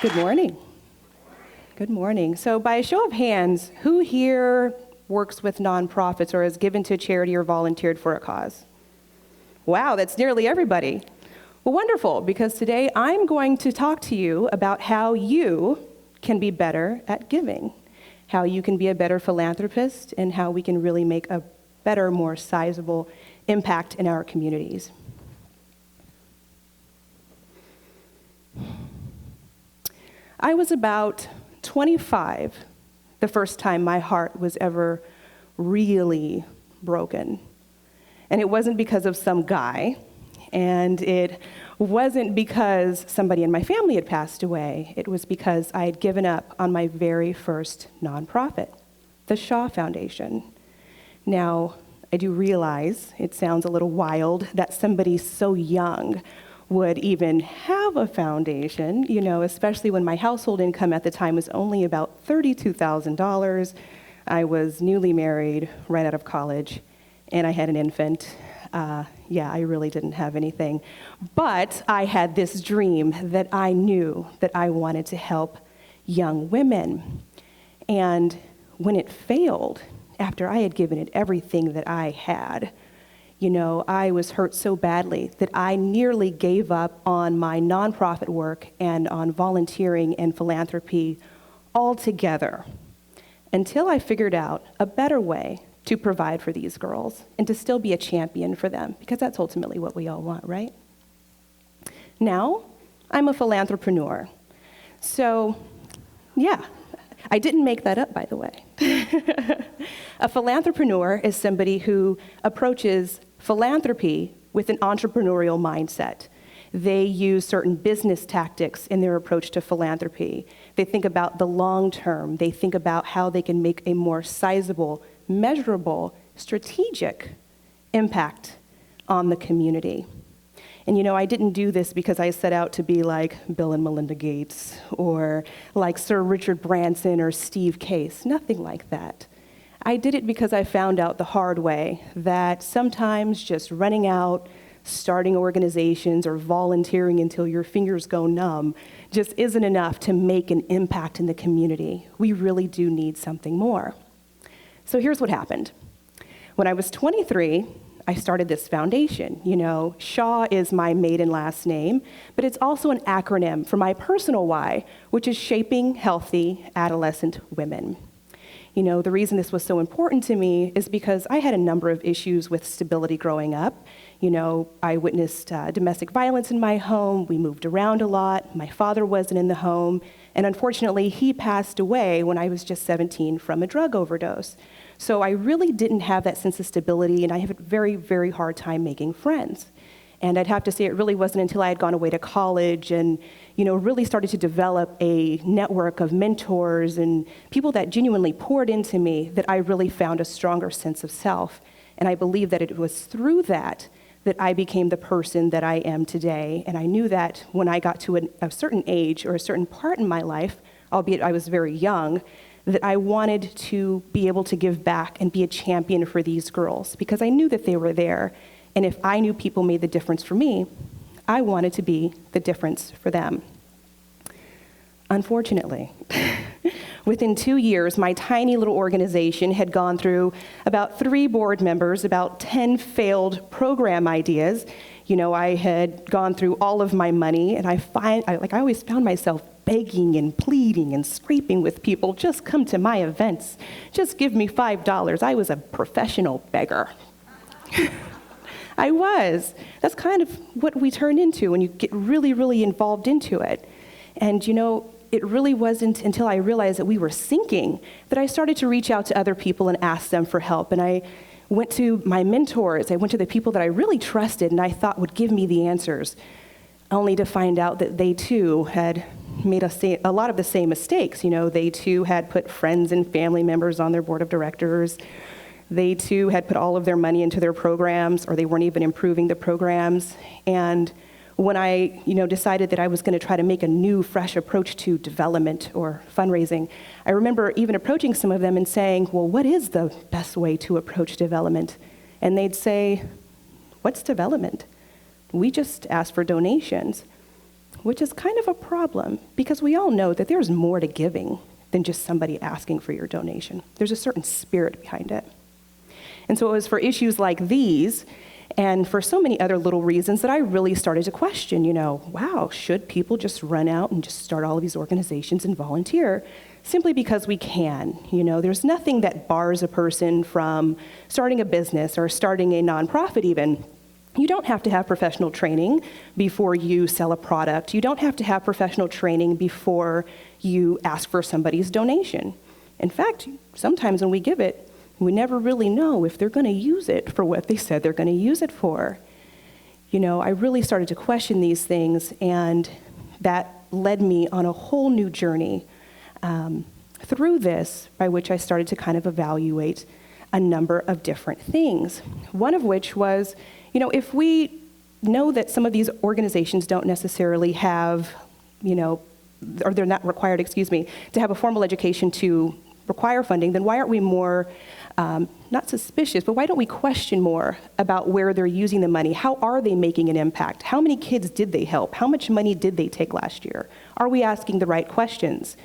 Good morning. Good morning. So by a show of hands, who here works with nonprofits or has given to a charity or volunteered for a cause? Wow, that's nearly everybody. Well, wonderful, because today I'm going to talk to you about how you can be better at giving, how you can be a better philanthropist, and how we can really make a better, more sizable impact in our communities. I was about 25 the first time my heart was ever really broken. And it wasn't because of some guy, and it wasn't because somebody in my family had passed away. It was because I had given up on my very first nonprofit, the Shah Foundation. Now, I do realize it sounds a little wild that somebody so young would even have a foundation, especially when my household income at the time was only about $32,000. I was newly married, right out of college, and I had an infant. I really didn't have anything. But I had this dream that I knew that I wanted to help young women. And when it failed, after I had given it everything that I had, I was hurt so badly that I nearly gave up on my nonprofit work and on volunteering and philanthropy altogether until I figured out a better way to provide for these girls and to still be a champion for them, because that's ultimately what we all want, right? Now, I'm a philanthrepreneur. So, I didn't make that up, by the way. A philanthrepreneur is somebody who approaches philanthropy with an entrepreneurial mindset. They use certain business tactics in their approach to philanthropy. They think about the long term. They think about how they can make a more sizable, measurable, strategic impact on the community. And I didn't do this because I set out to be like Bill and Melinda Gates or like Sir Richard Branson or Steve Case, nothing like that. I did it because I found out the hard way that sometimes just running out, starting organizations, or volunteering until your fingers go numb just isn't enough to make an impact in the community. We really do need something more. So here's what happened. When I was 23, I started this foundation. Shah is my maiden last name, but it's also an acronym for my personal why, which is shaping healthy adolescent women. The reason this was so important to me is because I had a number of issues with stability growing up. I witnessed domestic violence in my home. We moved around a lot. My father wasn't in the home. And unfortunately, he passed away when I was just 17 from a drug overdose. So I really didn't have that sense of stability, and I have a very, very hard time making friends. And I'd have to say it really wasn't until I had gone away to college and, really started to develop a network of mentors and people that genuinely poured into me that I really found a stronger sense of self. And I believe that it was through that I became the person that I am today. And I knew that when I got to a certain age or a certain part in my life, albeit I was very young, that I wanted to be able to give back and be a champion for these girls because I knew that they were there. And if I knew people made the difference for me, I wanted to be the difference for them. Unfortunately, within 2 years, my tiny little organization had gone through about 3 board members, about 10 failed program ideas. I had gone through all of my money, and I always found myself begging and pleading and scraping with people, just come to my events, just give me $5. I was a professional beggar. I was. That's kind of what we turn into when you get really, really involved into it. And it really wasn't until I realized that we were sinking that I started to reach out to other people and ask them for help. And I went to my mentors. I went to the people that I really trusted and I thought would give me the answers, only to find out that they too had made a lot of the same mistakes. They too had put friends and family members on their board of directors. They too had put all of their money into their programs, or they weren't even improving the programs. And when I, decided that I was going to try to make a new, fresh approach to development or fundraising, I remember even approaching some of them and saying, well, what is the best way to approach development? And they'd say, what's development? We just ask for donations. which is kind of a problem because we all know that there's more to giving than just somebody asking for your donation. There's a certain spirit behind it. And so it was for issues like these and for so many other little reasons that I really started to question, wow, should people just run out and just start all of these organizations and volunteer simply because we can? There's nothing that bars a person from starting a business or starting a nonprofit even. You don't have to have professional training before you sell a product. You don't have to have professional training before you ask for somebody's donation. In fact, sometimes when we give it, we never really know if they're going to use it for what they said they're going to use it for. I really started to question these things, and that led me on a whole new journey through this, by which I started to kind of evaluate a number of different things. One of which was, if we know that some of these organizations don't necessarily have, or they're not required, to have a formal education to require funding, then why aren't we more, not suspicious, but why don't we question more about where they're using the money? How are they making an impact? How many kids did they help? How much money did they take last year? Are we asking the right questions?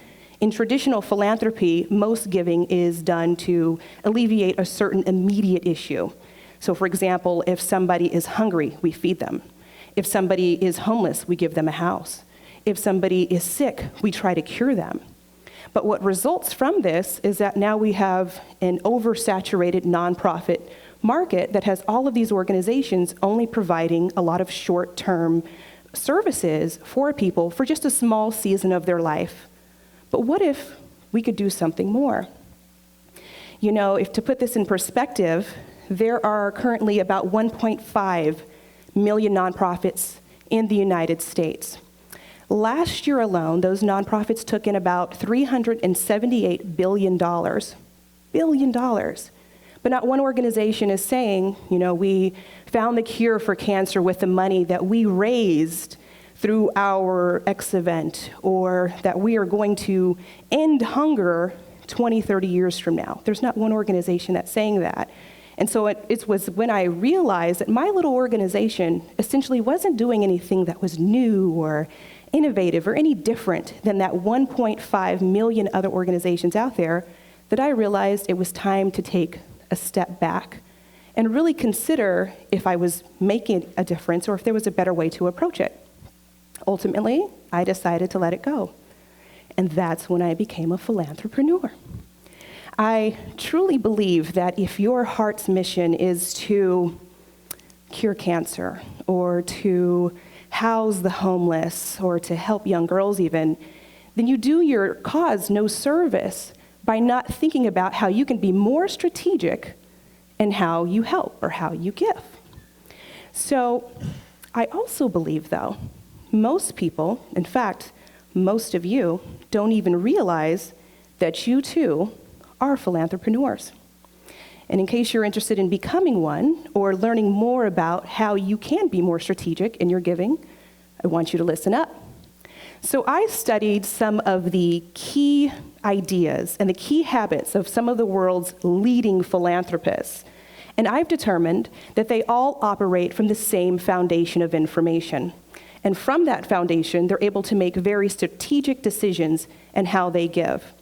In traditional philanthropy, most giving is done to alleviate a certain immediate issue. So for example, if somebody is hungry, we feed them. If somebody is homeless, we give them a house. If somebody is sick, we try to cure them. But what results from this is that now we have an oversaturated nonprofit market that has all of these organizations only providing a lot of short-term services for people for just a small season of their life. But what if we could do something more? If to put this in perspective, there are currently about 1.5 million nonprofits in the United States. Last year alone, those nonprofits took in about $378 billion. But not one organization is saying, we found the cure for cancer with the money that we raised through our X event, or that we are going to end hunger 20, 30 years from now. There's not one organization that's saying that. And so it was when I realized that my little organization essentially wasn't doing anything that was new or innovative or any different than that 1.5 million other organizations out there, that I realized it was time to take a step back and really consider if I was making a difference or if there was a better way to approach it. Ultimately, I decided to let it go. And that's when I became a philanthrepreneur. I truly believe that if your heart's mission is to cure cancer or to house the homeless or to help young girls even, then you do your cause no service by not thinking about how you can be more strategic in how you help or how you give. So I also believe, though, most people, in fact, most of you, don't even realize that you too are philanthrepreneurs. And in case you're interested in becoming one or learning more about how you can be more strategic in your giving, I want you to listen up. So I studied some of the key ideas and the key habits of some of the world's leading philanthropists. And I've determined that they all operate from the same foundation of information. And from that foundation, they're able to make very strategic decisions in how they give.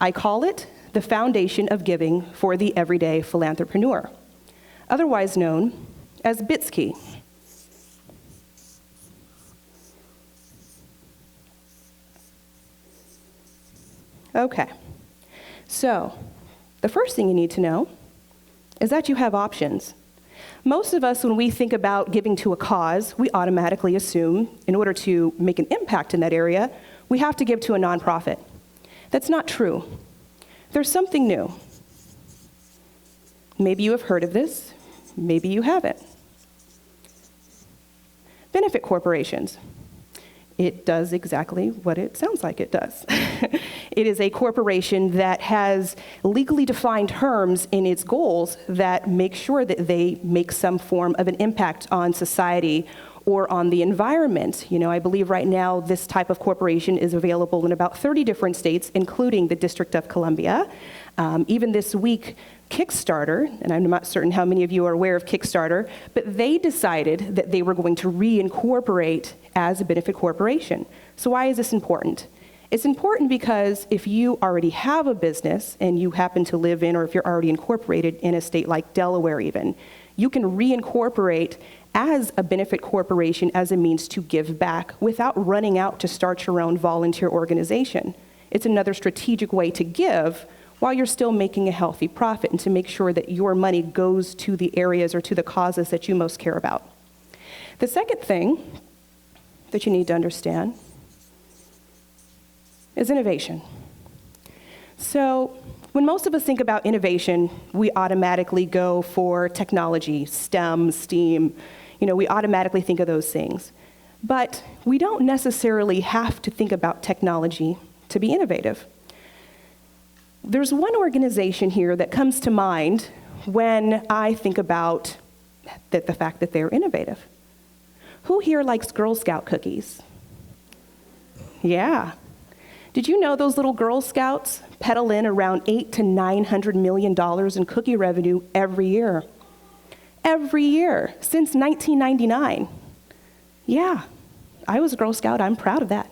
I call it the foundation of giving for the everyday philanthrepreneur, otherwise known as BITSKI. Okay, so the first thing you need to know is that you have options. Most of us, when we think about giving to a cause, we automatically assume in order to make an impact in that area, we have to give to a nonprofit. That's not true. There's something new. Maybe you have heard of this, maybe you haven't. Benefit corporations. It does exactly what it sounds like it does. It is a corporation that has legally defined terms in its goals that make sure that they make some form of an impact on society or on the environment. I believe right now this type of corporation is available in about 30 different states, including the District of Columbia. Even this week, Kickstarter, and I'm not certain how many of you are aware of Kickstarter, but they decided that they were going to reincorporate as a benefit corporation. So why is this important? It's important because if you already have a business and you happen to live in, or if you're already incorporated in a state like Delaware even, you can reincorporate as a benefit corporation as a means to give back without running out to start your own volunteer organization. It's another strategic way to give while you're still making a healthy profit and to make sure that your money goes to the areas or to the causes that you most care about. The second thing that you need to understand is innovation. So when most of us think about innovation, we automatically go for technology, STEM, STEAM. We automatically think of those things. But we don't necessarily have to think about technology to be innovative. There's one organization here that comes to mind when I think about the fact that they're innovative. Who here likes Girl Scout cookies? Yeah. Did you know those little Girl Scouts peddle in around $800 to $900 million in cookie revenue every year? Every year, since 1999. Yeah, I was a Girl Scout, I'm proud of that.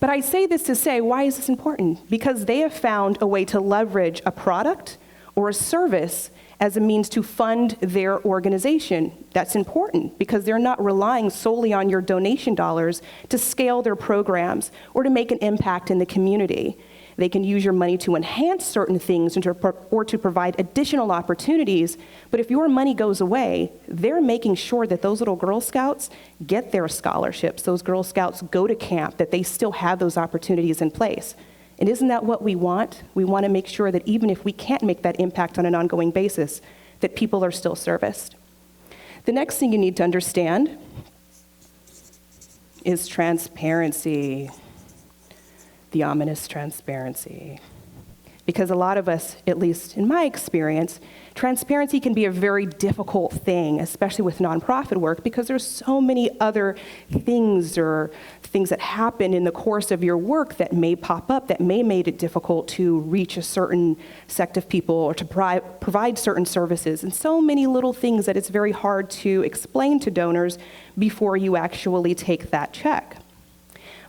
But I say this to say, why is this important? Because they have found a way to leverage a product or a service as a means to fund their organization. That's important because they're not relying solely on your donation dollars to scale their programs or to make an impact in the community. They can use your money to enhance certain things or to provide additional opportunities. But if your money goes away, they're making sure that those little Girl Scouts get their scholarships, those Girl Scouts go to camp, that they still have those opportunities in place. And isn't that what we want? We want to make sure that even if we can't make that impact on an ongoing basis, that people are still serviced. The next thing you need to understand is transparency. The ominous transparency. Because a lot of us, at least in my experience, transparency can be a very difficult thing, especially with nonprofit work, because there's so many other things or things that happen in the course of your work that may pop up that may make it difficult to reach a certain sect of people or to provide certain services, and so many little things that it's very hard to explain to donors before you actually take that check.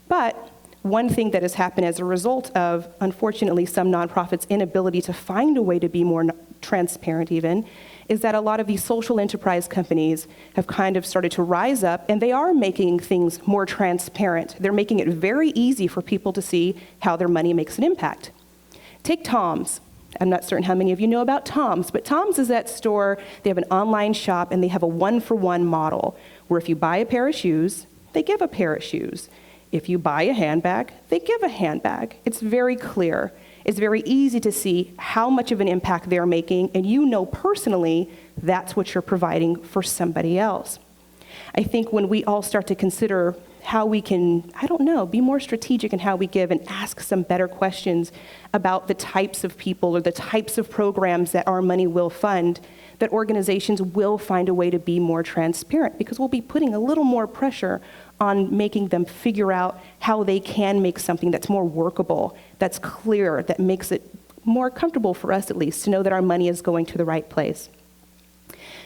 But one thing that has happened as a result of, unfortunately, some nonprofits' inability to find a way to be more transparent even, is that a lot of these social enterprise companies have kind of started to rise up, and they are making things more transparent. They're making it very easy for people to see how their money makes an impact. Take Tom's. I'm not certain how many of you know about Tom's, but Tom's is that store. They have an online shop, and they have a one-for-one model, where if you buy a pair of shoes, they give a pair of shoes. If you buy a handbag, they give a handbag. It's very clear. It's very easy to see how much of an impact they're making, and you know personally that's what you're providing for somebody else. I think when we all start to consider how we can, be more strategic in how we give and ask some better questions about the types of people or the types of programs that our money will fund, that organizations will find a way to be more transparent, because we'll be putting a little more pressure on making them figure out how they can make something that's more workable, that's clear, that makes it more comfortable for us at least to know that our money is going to the right place.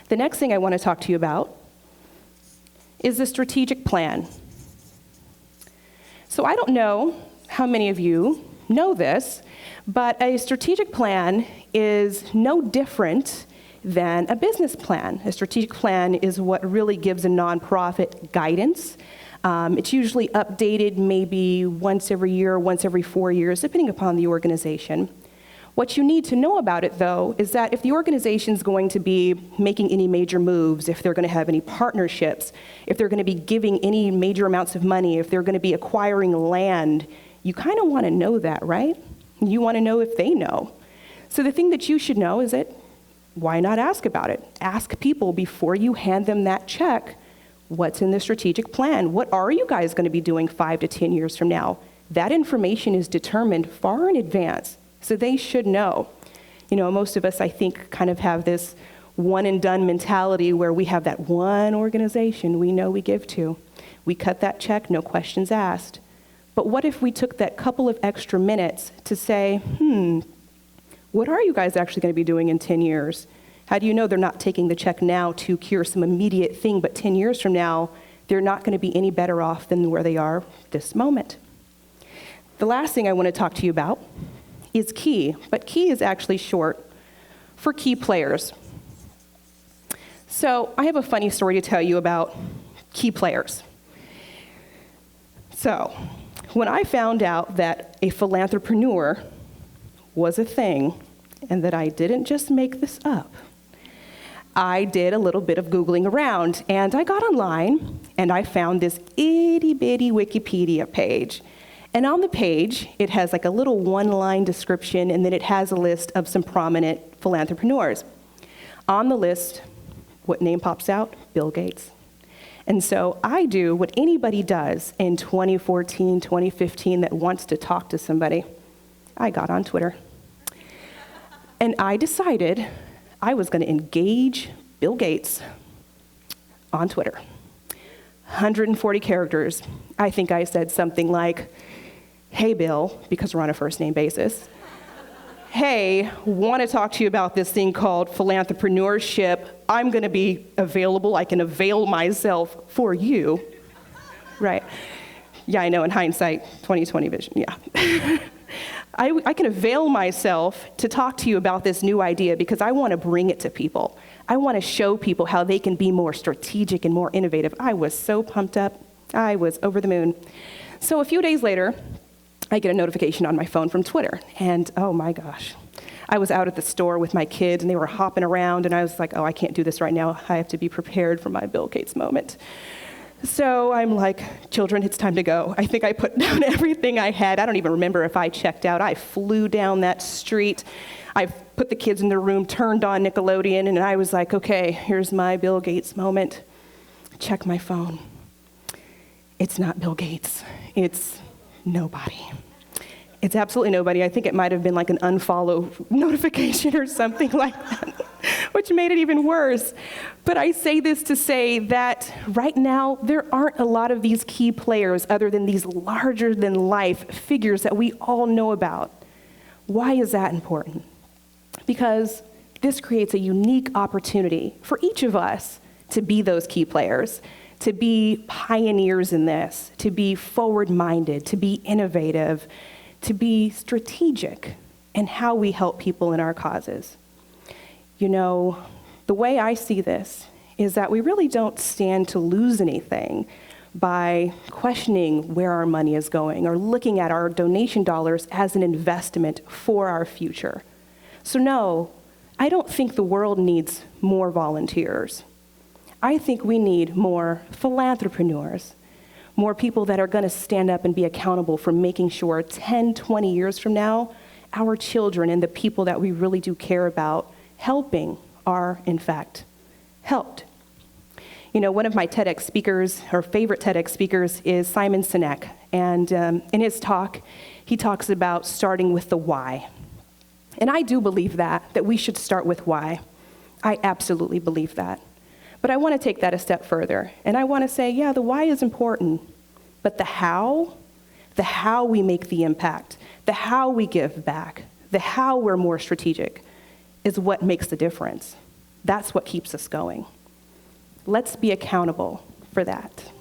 The next thing I want to talk to you about is the strategic plan. So I don't know how many of you know this, but a strategic plan is no different than a business plan. A strategic plan is what really gives a nonprofit guidance. It's usually updated maybe once every year, once every 4 years, depending upon the organization. What you need to know about it, though, is that if the organization's going to be making any major moves, if they're going to have any partnerships, if they're going to be giving any major amounts of money, if they're going to be acquiring land, you kind of want to know that, right? You want to know if they know. So the thing that you should know is that why not ask about it? Ask people before you hand them that check, what's in the strategic plan? What are you guys going to be doing 5 to 10 years from now? That information is determined far in advance, so they should know. Most of us, I think, kind of have this one and done mentality where we have that one organization we know we give to. We cut that check, no questions asked. But what if we took that couple of extra minutes to say, What are you guys actually going to be doing in 10 years? How do you know they're not taking the check now to cure some immediate thing, but 10 years from now, they're not going to be any better off than where they are this moment? The last thing I want to talk to you about is key, but key is actually short for key players. So I have a funny story to tell you about key players. So when I found out that a philanthrepreneur was a thing and that I didn't just make this up, I did a little bit of Googling around, and I got online and I found this itty bitty Wikipedia page. And on the page, it has like a little one-line description, and then it has a list of some prominent philanthropreneurs. On the list, what name pops out? Bill Gates. And so I do what anybody does in 2014, 2015 that wants to talk to somebody. I got on Twitter. And I decided I was going to engage Bill Gates on Twitter. 140 characters. I think I said something like, "Hey, Bill," because we're on a first-name basis. "Hey, want to talk to you about this thing called philanthropreneurship. I'm going to be available. I can avail myself for you." Right. Yeah, I know, in hindsight, 2020 vision, yeah. I can avail myself to talk to you about this new idea because I want to bring it to people. I want to show people how they can be more strategic and more innovative. I was so pumped up. I was over the moon. So a few days later, I get a notification on my phone from Twitter, and oh my gosh. I was out at the store with my kids, and they were hopping around, and I was like, oh, I can't do this right now. I have to be prepared for my Bill Gates moment. So I'm like, children, it's time to go. I think I put down everything I had. I don't even remember if I checked out. I flew down that street. I put the kids in their room, turned on Nickelodeon, and I was like, okay, here's my Bill Gates moment. Check my phone. It's not Bill Gates. It's nobody. It's absolutely nobody. I think it might have been like an unfollow notification or something like that, which made it even worse. But I say this to say that right now, there aren't a lot of these key players other than these larger-than-life figures that we all know about. Why is that important? Because this creates a unique opportunity for each of us to be those key players, to be pioneers in this, to be forward-minded, to be innovative, to be strategic in how we help people in our causes. You know, the way I see this is that we really don't stand to lose anything by questioning where our money is going or looking at our donation dollars as an investment for our future. So no, I don't think the world needs more volunteers. I think we need more philanthropreneurs, more people that are going to stand up and be accountable for making sure 10, 20 years from now, our children and the people that we really do care about helping are, in fact, helped. You know, one of my TEDx speakers, or favorite TEDx speakers, is Simon Sinek. And in his talk, he talks about starting with the why. And I do believe that we should start with why. I absolutely believe that. But I want to take that a step further. And I want to say, yeah, the why is important, but the how we make the impact, the how we give back, the how we're more strategic is what makes the difference. That's what keeps us going. Let's be accountable for that.